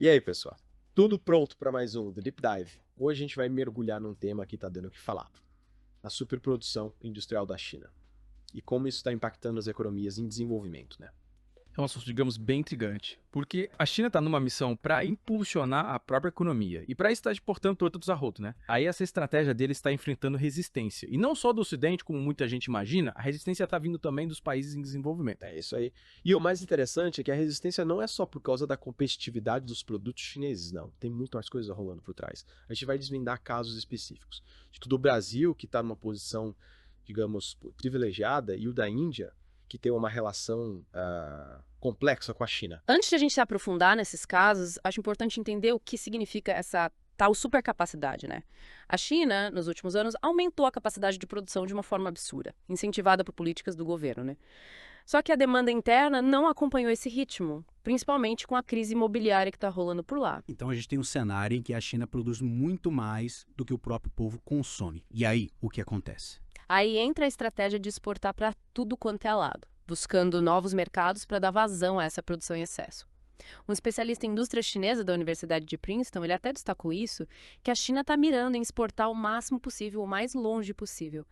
E aí, pessoal? Tudo pronto para mais um The Deep Dive? Hoje a gente vai mergulhar num tema que está dando o que falar: a superprodução industrial da China e como isso está impactando as economias em desenvolvimento, né? É um assunto, digamos, bem intrigante, porque a China está numa missão para impulsionar a própria economia e para isso está exportando produtos a rodo, né? Aí essa estratégia deles está enfrentando resistência. E não só do Ocidente, como muita gente imagina, a resistência está vindo também dos países em desenvolvimento. É isso aí. E o mais interessante é que a resistência não é só por causa da competitividade dos produtos chineses, não. Tem muito mais coisas rolando por trás. A gente vai desvendar casos específicos. Tipo do Brasil, que está numa posição, digamos, privilegiada, e o da Índia, que tem uma relação complexa com a China. Antes de a gente se aprofundar nesses casos, acho importante entender o que significa essa tal supercapacidade, né? A China, nos últimos anos, aumentou a capacidade de produção de uma forma absurda, incentivada por políticas do governo, né? Só que a demanda interna não acompanhou esse ritmo, principalmente com a crise imobiliária que está rolando por lá. Então a gente tem um cenário em que a China produz muito mais do que o próprio povo consome. E aí, o que acontece? Aí entra a estratégia de exportar para tudo quanto é lado, buscando novos mercados para dar vazão a essa produção em excesso. Um especialista em indústria chinesa da Universidade de Princeton, ele até destacou isso, que a China está mirando em exportar o máximo possível, o mais longe possível.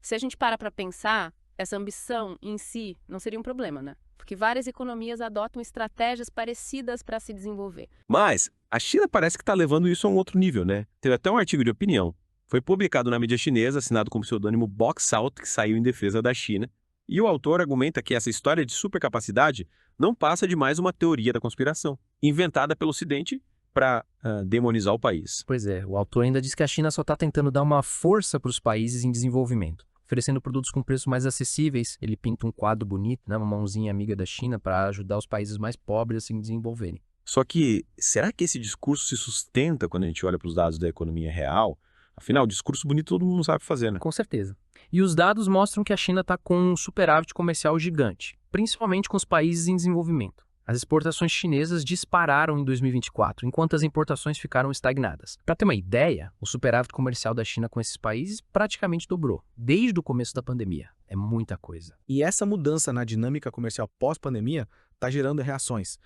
Se a gente para pensar, essa ambição em si não seria um problema, né? Porque várias economias adotam estratégias parecidas para se desenvolver. Mas a China parece que está levando isso a um outro nível, né? Teve até um artigo de opinião. Foi publicado na mídia chinesa, assinado com o pseudônimo Box Out, que saiu em defesa da China. E o autor argumenta que essa história de supercapacidade não passa de mais uma teoria da conspiração, inventada pelo Ocidente para demonizar o país. Pois é, o autor ainda diz que a China só está tentando dar uma força para os países em desenvolvimento, oferecendo produtos com preços mais acessíveis. Ele pinta um quadro bonito, né, uma mãozinha amiga da China, para ajudar os países mais pobres a se desenvolverem. Só que, será que esse discurso se sustenta quando a gente olha para os dados da economia real? Afinal, discurso bonito todo mundo sabe fazer, né? Com certeza. E os dados mostram que a China está com um superávit comercial gigante, principalmente com os países em desenvolvimento. As exportações chinesas dispararam em 2024, enquanto as importações ficaram estagnadas. Para ter uma ideia, o superávit comercial da China com esses países praticamente dobrou, desde o começo da pandemia. É muita coisa. E essa mudança na dinâmica comercial pós-pandemia está gerando reações.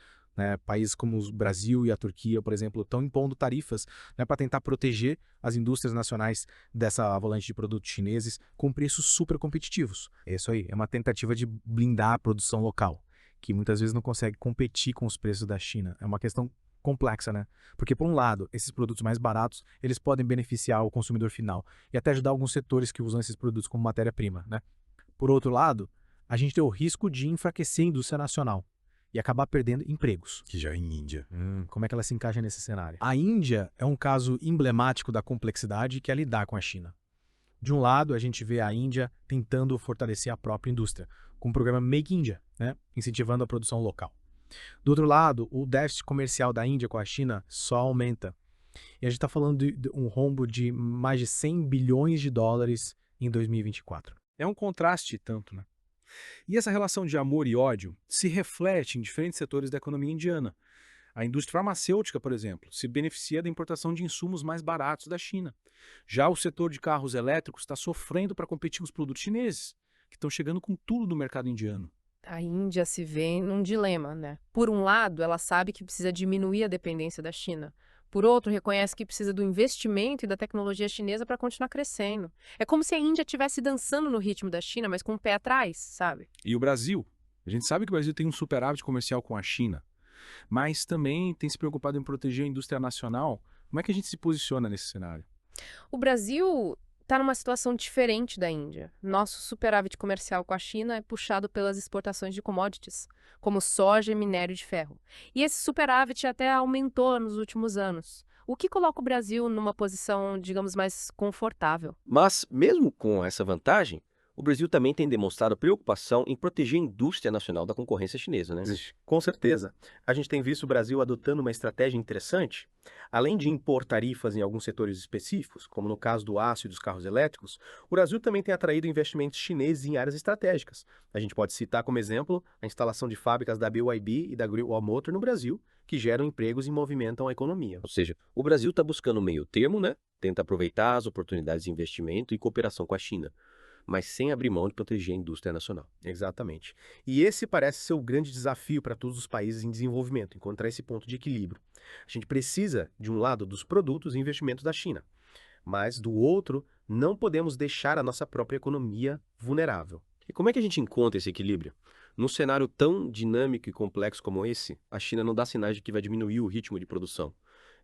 Países como o Brasil e a Turquia, por exemplo, estão impondo tarifas, para tentar proteger as indústrias nacionais dessa avalanche de produtos chineses com preços super competitivos. É isso aí, é uma tentativa de blindar a produção local, que muitas vezes não consegue competir com os preços da China. É uma questão complexa, né? Porque, por um lado, esses produtos mais baratos, eles podem beneficiar o consumidor final e até ajudar alguns setores que usam esses produtos como matéria-prima, né? Por outro lado, a gente tem o risco de enfraquecer a indústria nacional e acabar perdendo empregos. Que já é em Índia. Como é que ela se encaixa nesse cenário? A Índia é um caso emblemático da complexidade que é lidar com a China. De um lado, a gente vê a Índia tentando fortalecer a própria indústria, com o programa Make India, incentivando a produção local. Do outro lado, o déficit comercial da Índia com a China só aumenta. E a gente está falando de um rombo de mais de 100 bilhões de dólares em 2024. É um contraste tanto, né? E essa relação de amor e ódio se reflete em diferentes setores da economia indiana. A indústria farmacêutica, por exemplo, se beneficia da importação de insumos mais baratos da China. Já o setor de carros elétricos está sofrendo para competir com os produtos chineses, que estão chegando com tudo no mercado indiano. A Índia se vê num dilema, né? Por um lado, ela sabe que precisa diminuir a dependência da China. Por outro, reconhece que precisa do investimento e da tecnologia chinesa para continuar crescendo. É como se a Índia estivesse dançando no ritmo da China, mas com o pé atrás, sabe? E o Brasil? A gente sabe que o Brasil tem um superávit comercial com a China, mas também tem se preocupado em proteger a indústria nacional. Como é que a gente se posiciona nesse cenário? O Brasil está numa situação diferente da Índia. Nosso superávit comercial com a China é puxado pelas exportações de commodities, como soja e minério de ferro. E esse superávit até aumentou nos últimos anos, o que coloca o Brasil numa posição, digamos, mais confortável. Mas, mesmo com essa vantagem, o Brasil também tem demonstrado preocupação em proteger a indústria nacional da concorrência chinesa, né? Com certeza. A gente tem visto o Brasil adotando uma estratégia interessante. Além de impor tarifas em alguns setores específicos, como no caso do aço e dos carros elétricos, o Brasil também tem atraído investimentos chineses em áreas estratégicas. A gente pode citar como exemplo a instalação de fábricas da BYD e da Great Wall Motor no Brasil, que geram empregos e movimentam a economia. Ou seja, o Brasil está buscando um meio termo, né? Tenta aproveitar as oportunidades de investimento e cooperação com a China. mas sem abrir mão de proteger a indústria nacional. Exatamente. E esse parece ser o grande desafio para todos os países em desenvolvimento, encontrar esse ponto de equilíbrio. A gente precisa, de um lado, dos produtos e investimentos da China, mas, do outro, não podemos deixar a nossa própria economia vulnerável. E como é que a gente encontra esse equilíbrio? Num cenário tão dinâmico e complexo como esse, a China não dá sinais de que vai diminuir o ritmo de produção.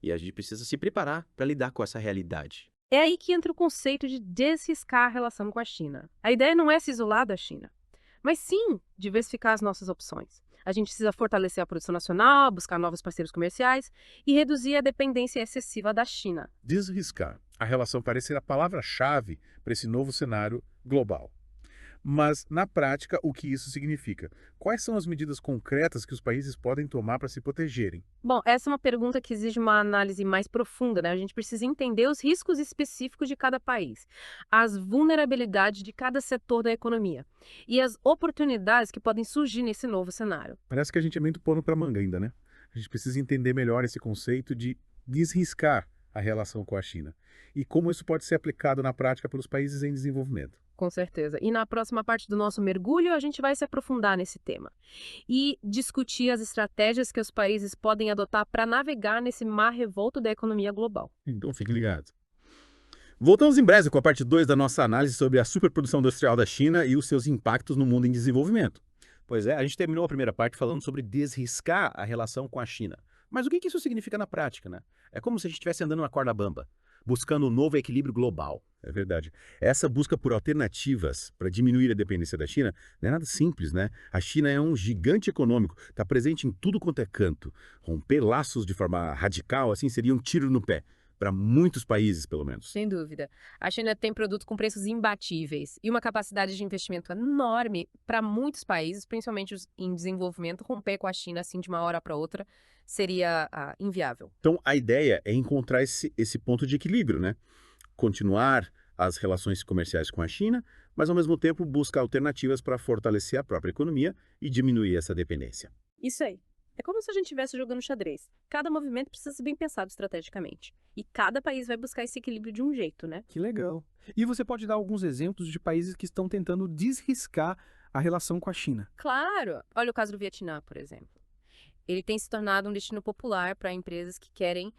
E a gente precisa se preparar para lidar com essa realidade. É aí que entra o conceito de desriscar a relação com a China. A ideia não é se isolar da China, mas sim diversificar as nossas opções. A gente precisa fortalecer a produção nacional, buscar novos parceiros comerciais e reduzir a dependência excessiva da China. Desriscar. A relação parece ser a palavra-chave para esse novo cenário global. Mas, na prática, o que isso significa? Quais são as medidas concretas que os países podem tomar para se protegerem? Bom, essa é uma pergunta que exige uma análise mais profunda, né? A gente precisa entender os riscos específicos de cada país, as vulnerabilidades de cada setor da economia e as oportunidades que podem surgir nesse novo cenário. Parece que a gente é muito pano para manga ainda, né? A gente precisa entender melhor esse conceito de desriscar a relação com a China e como isso pode ser aplicado na prática pelos países em desenvolvimento. Com certeza. E na próxima parte do nosso mergulho, a gente vai se aprofundar nesse tema e discutir as estratégias que os países podem adotar para navegar nesse mar revolto da economia global. Então fiquem ligados. Voltamos em breve com a parte 2 da nossa análise sobre a superprodução industrial da China e os seus impactos no mundo em desenvolvimento. Pois é, a gente terminou a primeira parte falando sobre desriscar a relação com a China. Mas o que isso significa na prática, né? É como se a gente estivesse andando na corda bamba, buscando um novo equilíbrio global. É verdade. Essa busca por alternativas para diminuir a dependência da China não é nada simples, né? A China é um gigante econômico, está presente em tudo quanto é canto. Romper laços de forma radical, assim, seria um tiro no pé. Para muitos países, pelo menos. Sem dúvida. A China tem produtos com preços imbatíveis e uma capacidade de investimento enorme para muitos países, principalmente os em desenvolvimento. Romper com a China assim de uma hora para outra seria inviável. Então, a ideia é encontrar esse ponto de equilíbrio, né? Continuar as relações comerciais com a China, mas ao mesmo tempo buscar alternativas para fortalecer a própria economia e diminuir essa dependência. Isso aí. É como se a gente estivesse jogando xadrez. Cada movimento precisa ser bem pensado estrategicamente. E cada país vai buscar esse equilíbrio de um jeito, né? Que legal. E você pode dar alguns exemplos de países que estão tentando desriscar a relação com a China? Claro! Olha o caso do Vietnã, por exemplo. Ele tem se tornado um destino popular para empresas que querem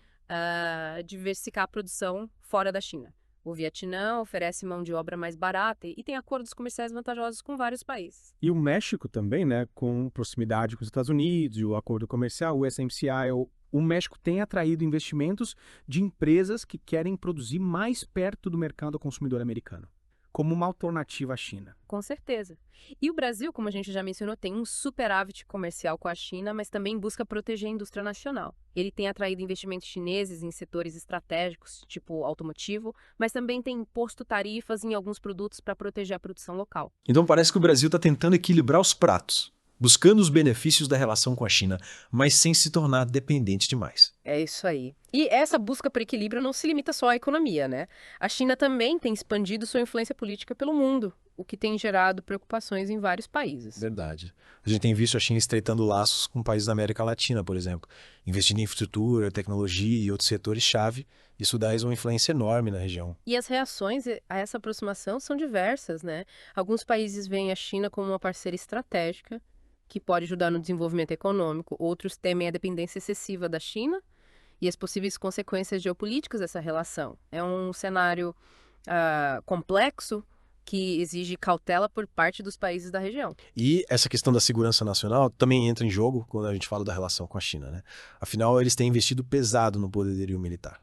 diversificar a produção fora da China. O Vietnã oferece mão de obra mais barata e tem acordos comerciais vantajosos com vários países. E o México também, né, com proximidade com os Estados Unidos, o acordo comercial, o USMCA, o México tem atraído investimentos de empresas que querem produzir mais perto do mercado consumidor americano, como uma alternativa à China. Com certeza. E o Brasil, como a gente já mencionou, tem um superávit comercial com a China, mas também busca proteger a indústria nacional. Ele tem atraído investimentos chineses em setores estratégicos, tipo automotivo, mas também tem imposto tarifas em alguns produtos para proteger a produção local. Então parece que o Brasil está tentando equilibrar os pratos, buscando os benefícios da relação com a China, mas sem se tornar dependente demais. É isso aí. E essa busca por equilíbrio não se limita só à economia, né? A China também tem expandido sua influência política pelo mundo, o que tem gerado preocupações em vários países. Verdade. A gente tem visto a China estreitando laços com países da América Latina, por exemplo, investindo em infraestrutura, tecnologia e outros setores-chave. Isso dá uma influência enorme na região. E as reações a essa aproximação são diversas, né? Alguns países veem a China como uma parceira estratégica, que pode ajudar no desenvolvimento econômico. Outros temem a dependência excessiva da China e as possíveis consequências geopolíticas dessa relação. É um cenário complexo que exige cautela por parte dos países da região. E essa questão da segurança nacional também entra em jogo quando a gente fala da relação com a China, né? Afinal, eles têm investido pesado no poderio militar,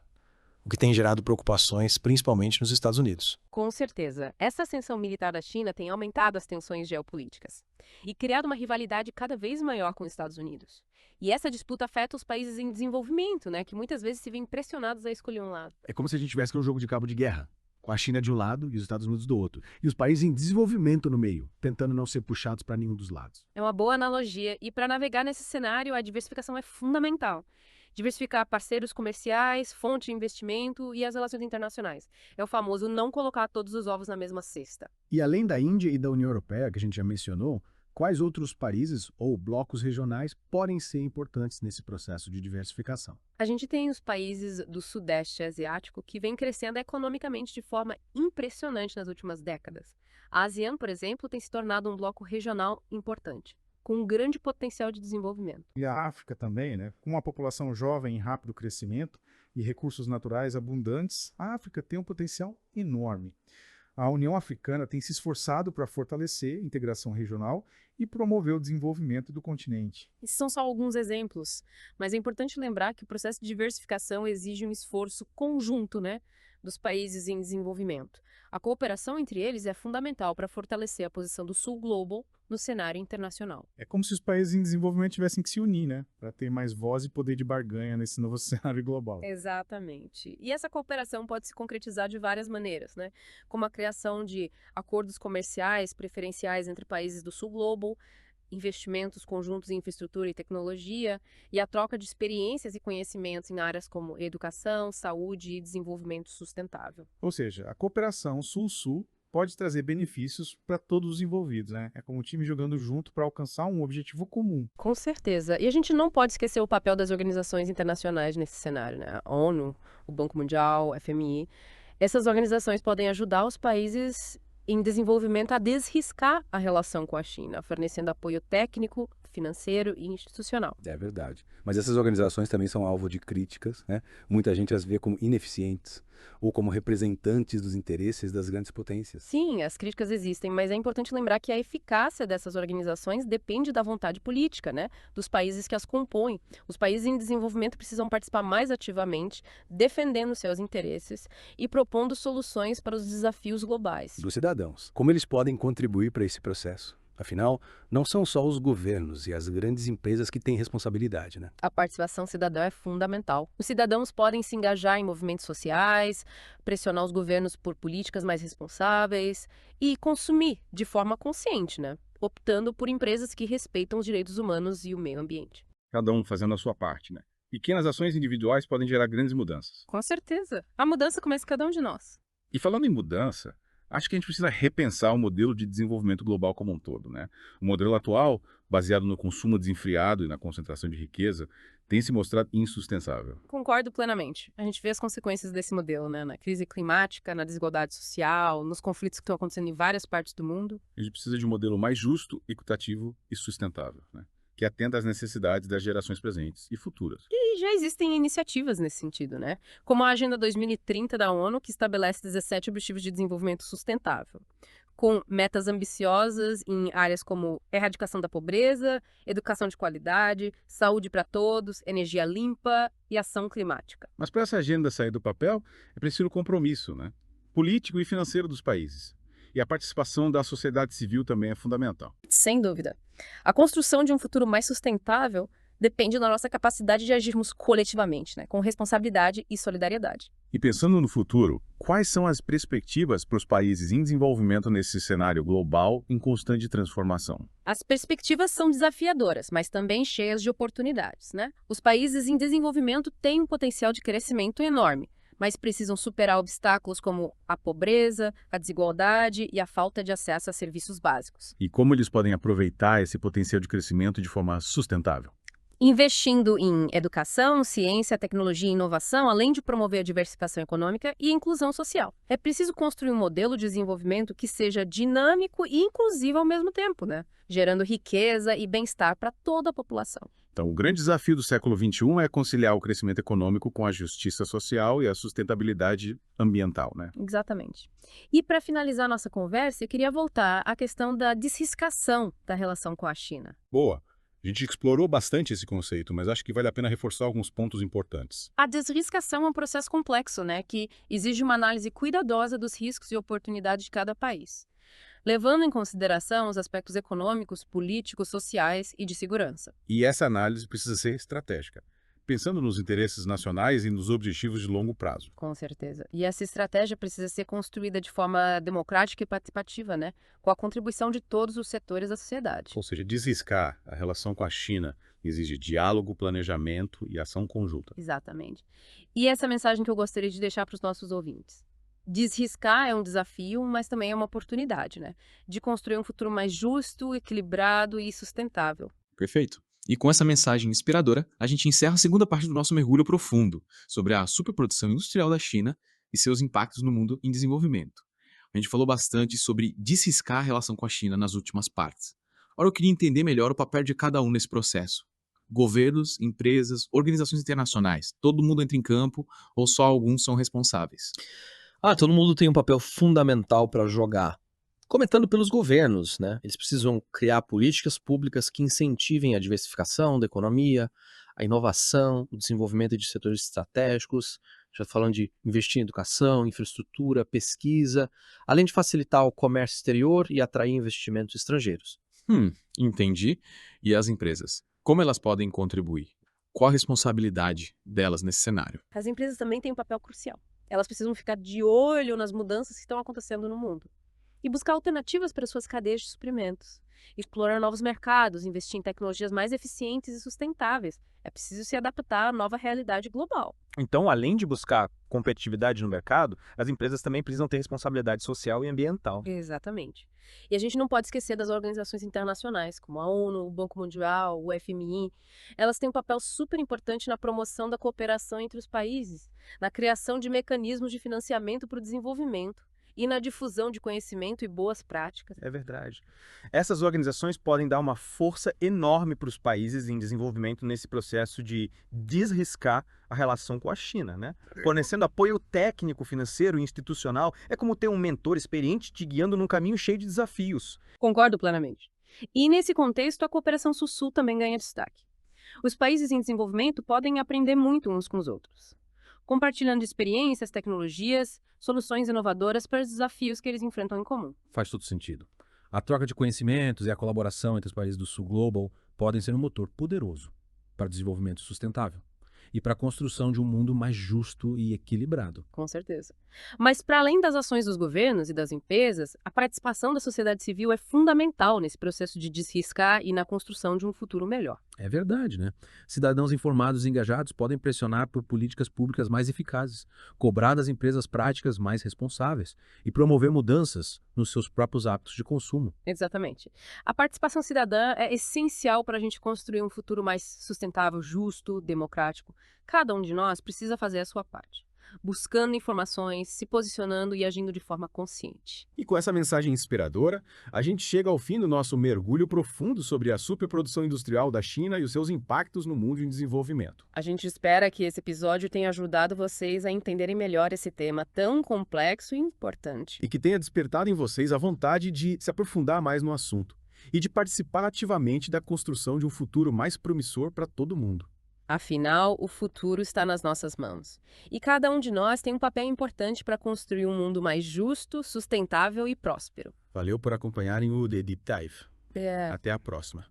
o que tem gerado preocupações, principalmente nos Estados Unidos. Com certeza. Essa ascensão militar da China tem aumentado as tensões geopolíticas e criado uma rivalidade cada vez maior com os Estados Unidos. E essa disputa afeta os países em desenvolvimento, né, que muitas vezes se veem pressionados a escolher um lado. É como se a gente tivesse um jogo de cabo de guerra, com a China de um lado e os Estados Unidos do outro, e os países em desenvolvimento no meio, tentando não ser puxados para nenhum dos lados. É uma boa analogia, e para navegar nesse cenário, a diversificação é fundamental. Diversificar parceiros comerciais, fonte de investimento e as relações internacionais. É o famoso não colocar todos os ovos na mesma cesta. E além da Índia e da União Europeia, que a gente já mencionou, Quais outros países ou blocos regionais podem ser importantes nesse processo de diversificação? A gente tem os países do Sudeste Asiático que vêm crescendo economicamente de forma impressionante nas últimas décadas. A ASEAN, por exemplo, tem se tornado um bloco regional importante, com um grande potencial de desenvolvimento. E a África também, né? Com uma população jovem em rápido crescimento e recursos naturais abundantes, a África tem um potencial enorme. A União Africana tem se esforçado para fortalecer a integração regional e promover o desenvolvimento do continente. Esses são só alguns exemplos, mas é importante lembrar que o processo de diversificação exige um esforço conjunto, né, dos países em desenvolvimento. A cooperação entre eles é fundamental para fortalecer a posição do Sul Global no cenário internacional. É como se os países em desenvolvimento tivessem que se unir, né? Para ter mais voz e poder de barganha nesse novo cenário global. Exatamente. E essa cooperação pode se concretizar de várias maneiras, né? Como a criação de acordos comerciais preferenciais entre países do Sul Global, investimentos conjuntos em infraestrutura e tecnologia, e a troca de experiências e conhecimentos em áreas como educação, saúde e desenvolvimento sustentável. Ou seja, a cooperação Sul-Sul pode trazer benefícios para todos os envolvidos, né? É como um time jogando junto para alcançar um objetivo comum. Com certeza. E a gente não pode esquecer o papel das organizações internacionais nesse cenário, né? A ONU, o Banco Mundial, o FMI. Essas organizações podem ajudar os países em desenvolvimento a desriscar a relação com a China, fornecendo apoio técnico, financeiro e institucional. É verdade. Mas essas organizações também são alvo de críticas, né? Muita gente as vê como ineficientes ou como representantes dos interesses das grandes potências. Sim, as críticas existem, mas é importante lembrar que a eficácia dessas organizações depende da vontade política, né? Dos países que as compõem. Os países em desenvolvimento precisam participar mais ativamente, defendendo seus interesses e propondo soluções para os desafios globais. Dos cidadãos. Como eles podem contribuir para esse processo? Afinal, não são só os governos e as grandes empresas que têm responsabilidade, né? A participação cidadã é fundamental. Os cidadãos podem se engajar em movimentos sociais, pressionar os governos por políticas mais responsáveis e consumir de forma consciente, né? Optando por empresas que respeitam os direitos humanos e o meio ambiente. Cada um fazendo a sua parte, né? Pequenas ações individuais podem gerar grandes mudanças. Com certeza. A mudança começa em cada um de nós. E falando em mudança, acho que a gente precisa repensar o modelo de desenvolvimento global como um todo, né? O modelo atual, baseado no consumo desenfreado e na concentração de riqueza, tem se mostrado insustentável. Concordo plenamente. A gente vê as consequências desse modelo, né? Na crise climática, na desigualdade social, nos conflitos que estão acontecendo em várias partes do mundo. A gente precisa de um modelo mais justo, equitativo e sustentável, né? Que atenda às necessidades das gerações presentes e futuras. E já existem iniciativas nesse sentido, né? Como a Agenda 2030 da ONU, que estabelece 17 Objetivos de Desenvolvimento Sustentável, com metas ambiciosas em áreas como erradicação da pobreza, educação de qualidade, saúde para todos, energia limpa e ação climática. Mas para essa agenda sair do papel, é preciso compromisso, né? Político e financeiro dos países. E a participação da sociedade civil também é fundamental. Sem dúvida. A construção de um futuro mais sustentável depende da nossa capacidade de agirmos coletivamente, né, com responsabilidade e solidariedade. E pensando no futuro, quais são as perspectivas para os países em desenvolvimento nesse cenário global em constante transformação? As perspectivas são desafiadoras, mas também cheias de oportunidades, né? Os países em desenvolvimento têm um potencial de crescimento enorme, mas precisam superar obstáculos como a pobreza, a desigualdade e a falta de acesso a serviços básicos. E como eles podem aproveitar esse potencial de crescimento de forma sustentável? Investindo em educação, ciência, tecnologia e inovação, além de promover a diversificação econômica e a inclusão social. É preciso construir um modelo de desenvolvimento que seja dinâmico e inclusivo ao mesmo tempo, né? Gerando riqueza e bem-estar para toda a população. Então, o grande desafio do século XXI é conciliar o crescimento econômico com a justiça social e a sustentabilidade ambiental, né? Exatamente. E para finalizar nossa conversa, eu queria voltar à questão da desriscação da relação com a China. Boa. A gente explorou bastante esse conceito, mas acho que vale a pena reforçar alguns pontos importantes. A desriscação é um processo complexo, né, que exige uma análise cuidadosa dos riscos e oportunidades de cada país, levando em consideração os aspectos econômicos, políticos, sociais e de segurança. E essa análise precisa ser estratégica, pensando nos interesses nacionais e nos objetivos de longo prazo. Com certeza. E essa estratégia precisa ser construída de forma democrática e participativa, né? Com a contribuição de todos os setores da sociedade. Ou seja, desriscar a relação com a China exige diálogo, planejamento e ação conjunta. Exatamente. E essa mensagem que eu gostaria de deixar para os nossos ouvintes. Desriscar é um desafio, mas também é uma oportunidade, né? De construir um futuro mais justo, equilibrado e sustentável. Perfeito. E com essa mensagem inspiradora, a gente encerra a segunda parte do nosso mergulho profundo sobre a superprodução industrial da China e seus impactos no mundo em desenvolvimento. A gente falou bastante sobre desriscar a relação com a China nas últimas partes. Agora eu queria entender melhor o papel de cada um nesse processo. Governos, empresas, organizações internacionais, todo mundo entra em campo ou só alguns são responsáveis? Todo mundo tem um papel fundamental para jogar. Começando pelos governos, né? Eles precisam criar políticas públicas que incentivem a diversificação da economia, a inovação, o desenvolvimento de setores estratégicos, já falando de investir em educação, infraestrutura, pesquisa, além de facilitar o comércio exterior e atrair investimentos estrangeiros. Entendi. E as empresas? Como elas podem contribuir? Qual a responsabilidade delas nesse cenário? As empresas também têm um papel crucial. Elas precisam ficar de olho nas mudanças que estão acontecendo no mundo e buscar alternativas para suas cadeias de suprimentos, explorar novos mercados, investir em tecnologias mais eficientes e sustentáveis. É preciso se adaptar à nova realidade global. Então, além de buscar competitividade no mercado, as empresas também precisam ter responsabilidade social e ambiental. Exatamente. E a gente não pode esquecer das organizações internacionais, como a ONU, o Banco Mundial, o FMI. Elas têm um papel super importante na promoção da cooperação entre os países, na criação de mecanismos de financiamento para o desenvolvimento e na difusão de conhecimento e boas práticas. É verdade. Essas organizações podem dar uma força enorme para os países em desenvolvimento nesse processo de desriscar a relação com a China, né? Fornecendo apoio técnico, financeiro e institucional é como ter um mentor experiente te guiando num caminho cheio de desafios. Concordo plenamente. E nesse contexto, a cooperação Sul-Sul também ganha destaque. Os países em desenvolvimento podem aprender muito uns com os outros, compartilhando experiências, tecnologias, soluções inovadoras para os desafios que eles enfrentam em comum. Faz todo sentido. A troca de conhecimentos e a colaboração entre os países do Sul Global podem ser um motor poderoso para o desenvolvimento sustentável e para a construção de um mundo mais justo e equilibrado. Com certeza. Mas, para além das ações dos governos e das empresas, a participação da sociedade civil é fundamental nesse processo de desriscar e na construção de um futuro melhor. É verdade, né? Cidadãos informados e engajados podem pressionar por políticas públicas mais eficazes, cobrar das empresas práticas mais responsáveis e promover mudanças nos seus próprios hábitos de consumo. Exatamente. A participação cidadã é essencial para a gente construir um futuro mais sustentável, justo, democrático. Cada um de nós precisa fazer a sua parte, buscando informações, se posicionando e agindo de forma consciente. E com essa mensagem inspiradora, a gente chega ao fim do nosso mergulho profundo sobre a superprodução industrial da China e os seus impactos no mundo em desenvolvimento. A gente espera que esse episódio tenha ajudado vocês a entenderem melhor esse tema tão complexo e importante. E que tenha despertado em vocês a vontade de se aprofundar mais no assunto e de participar ativamente da construção de um futuro mais promissor para todo mundo. Afinal, o futuro está nas nossas mãos. E cada um de nós tem um papel importante para construir um mundo mais justo, sustentável e próspero. Valeu por acompanharem o The Deep Dive. É. Até a próxima.